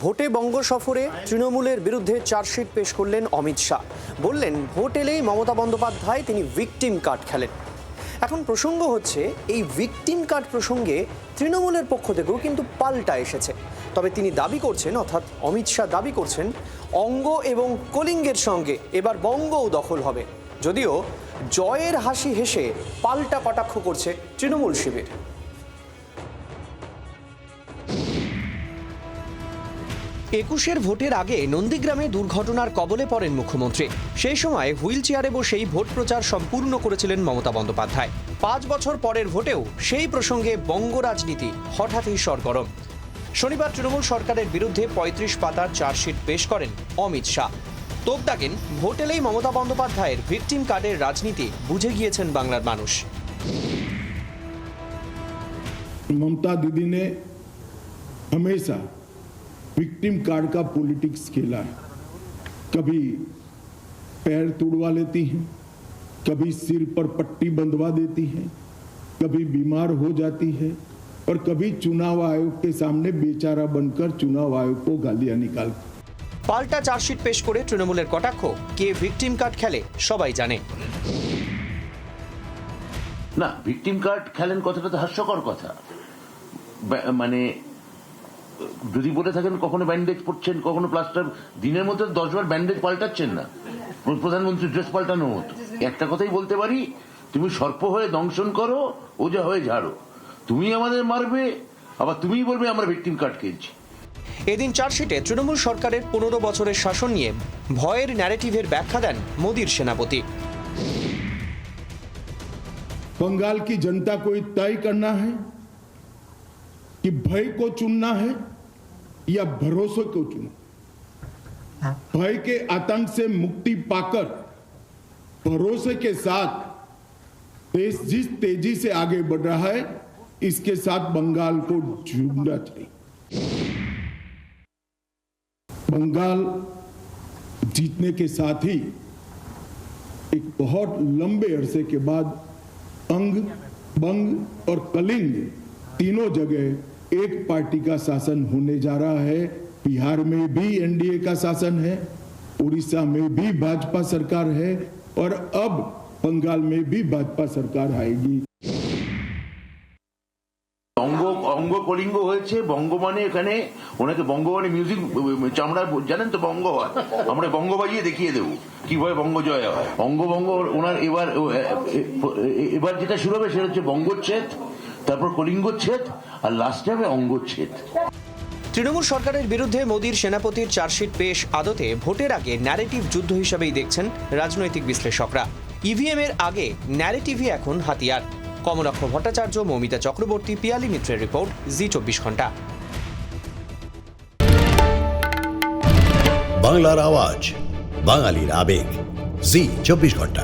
ভোটে বঙ্গ সফরে তৃণমূলের বিরুদ্ধে চার্জশিট পেশ করলেন অমিত শাহ। বললেন ভোট এলেই মমতা বন্দ্যোপাধ্যায় তিনি ভিকটিম কার্ড খেলেন। এখন প্রসঙ্গ হচ্ছে এই ভিকটিম কার্ড প্রসঙ্গে তৃণমূলের পক্ষ থেকেও কিন্তু পাল্টা এসেছে। তবে তিনি দাবি করছেন, অর্থাৎ অমিত শাহ দাবি করছেন, অঙ্গ এবং কলিঙ্গের সঙ্গে এবার বঙ্গও দখল হবে। যদিও জয়ের হাসি হেসে পাল্টা কটাক্ষ করছে তৃণমূল শিবির। একুশের ভোটের আগে নন্দীগ্রামে দুর্ঘটনার কবলে পড়েন মুখ্যমন্ত্রী। সেই সময় হুইল চেয়ারে বসেই ভোট প্রচার সম্পূর্ণ করেছিলেন মমতা বন্দ্যোপাধ্যায়। 5 বছর পরের ভোটেও সেই প্রসঙ্গে বঙ্গ রাজনীতি হঠাৎই সরগরম। শনিবার তৃণমূল সরকারের বিরুদ্ধে 35 পাতার চার্জশিট পেশ করেন অমিত শাহ। তোপ দাগেন ভোট এলেই মমতা বন্দ্যোপাধ্যায়ের ভিকটিম কার্ডের রাজনীতি বুঝে গিয়েছেন বাংলার মানুষ। ममता दीदी ने हमेशा विक्टिम कार्ड का पॉलिटिक्स खेला है। कभी पैर तोड़वा लेती हैं, कभी सिर पर पट्टी बंधवा देती हैं, कभी बीमार हो जाती है और कभी चुनाव आयोग के सामने बेचारा बनकर चुनाव आयोग को गालियां निकालती। পাল্টা চার্জশিট পেশ করে তৃণমূলের কটাক্ষ, কে ভিকটিম কার্ড খেলে সবাই জানে। না, ভিকটিম কার্ড খেলেন কথাটা তো হাস্যকর কথা। মানে যদি বলে থাকেন কখনো ব্যান্ডেজ পড়ছেন, কখনো প্লাস্টার, দিনের মধ্যে 10 বার ব্যান্ডেজ পাল্টাচ্ছেন না, প্রধানমন্ত্রী ড্রেস পাল্টানো মতো। একটা কথাই বলতে পারি, তুমি সর্প হয়ে দংশন করো, ওজা হয়ে ঝাড়ো। তুমি আমাদের মারবে, আবার তুমিই বলবে আমরা ভিকটিম কার্ড খেলছি। এদিন চার্জশিটে তৃণমূল সরকারের 15 বছরের শাসন নিয়ে ভয়ের ন্যারেটিভের ব্যাখ্যা দেন মোদির সেনাপতি। बंगाल की जनता को तय करना है कि भय को चुनना है या भरोसे को चुनना। भय के आतंक से मुक्ति पाकर भरोसे के साथ देश जिस तेजी से आगे बढ़ रहा है, इसके साथ बंगाल को जुड़ना चाहिए। बंगाल जीतने के साथ ही एक बहुत लंबे अरसे के बाद अंग, बंग और कलिंग तीनों जगह एक पार्टी का शासन होने जा रहा है। बिहार में भी एनडीए का शासन है, उड़ीसा में भी भाजपा सरकार है और अब बंगाल में भी भाजपा सरकार आएगी। অঙ্গ কলিঙ্গ হয়েছে। বঙ্গ মানে এখানে ওনাকে বঙ্গ মানে মিউজিক, চামড়া জানেন তো বঙ্গ হয়, আমরা বঙ্গ বাজিয়ে দেখিয়ে দেবো কিভাবে বঙ্গ জয় হয়। অঙ্গ বঙ্গ ওনার এবার যেটা শুরু হবে সেটা হচ্ছে বঙ্গচ্ছেদ, তারপর কলিঙ্গচ্ছেদ, আর লাস্টে হবে অঙ্গচ্ছেদ। তৃণমূল সরকারের বিরুদ্ধে মোদির সেনাপতির চার্জশিট পেশ আদতে ভোটের আগে ন্যারেটিভ যুদ্ধ হিসেবেই দেখছেন রাজনৈতিক বিশ্লেষকরা। ইভিএম এর আগে ন্যারেটিভই এখন হাতিয়ার। কমলাক্ষ ভট্টাচার্য, মৌমিতা চক্রবর্তী, পিয়ালি মিত্রের রিপোর্ট, জি 24 ঘন্টা। বাংলার আওয়াজ, বাঙালির আবেগ, জি 24 ঘন্টা।